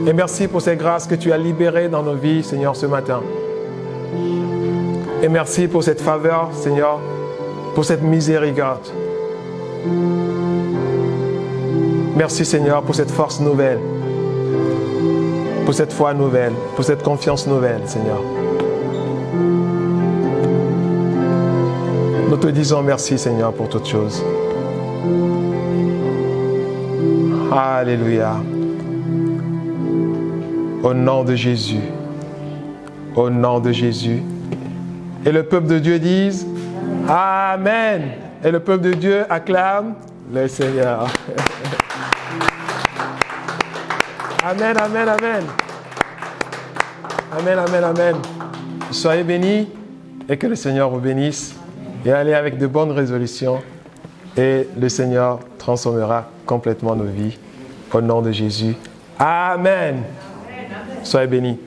Et merci pour ces grâces que tu as libérées dans nos vies, Seigneur, ce matin. Et merci pour cette faveur, Seigneur, pour cette miséricorde. Merci, Seigneur, pour cette force nouvelle, pour cette foi nouvelle, pour cette confiance nouvelle, Seigneur. Nous te disons merci, Seigneur, pour toutes choses. Alléluia. Au nom de Jésus. Au nom de Jésus. Et le peuple de Dieu dise Amen. Et le peuple de Dieu acclame le Seigneur. Amen, amen, amen. Amen, amen, amen. Soyez bénis et que le Seigneur vous bénisse. Et allez avec de bonnes résolutions. Et le Seigneur transformera complètement nos vies. Au nom de Jésus. Amen. Soyez bénis.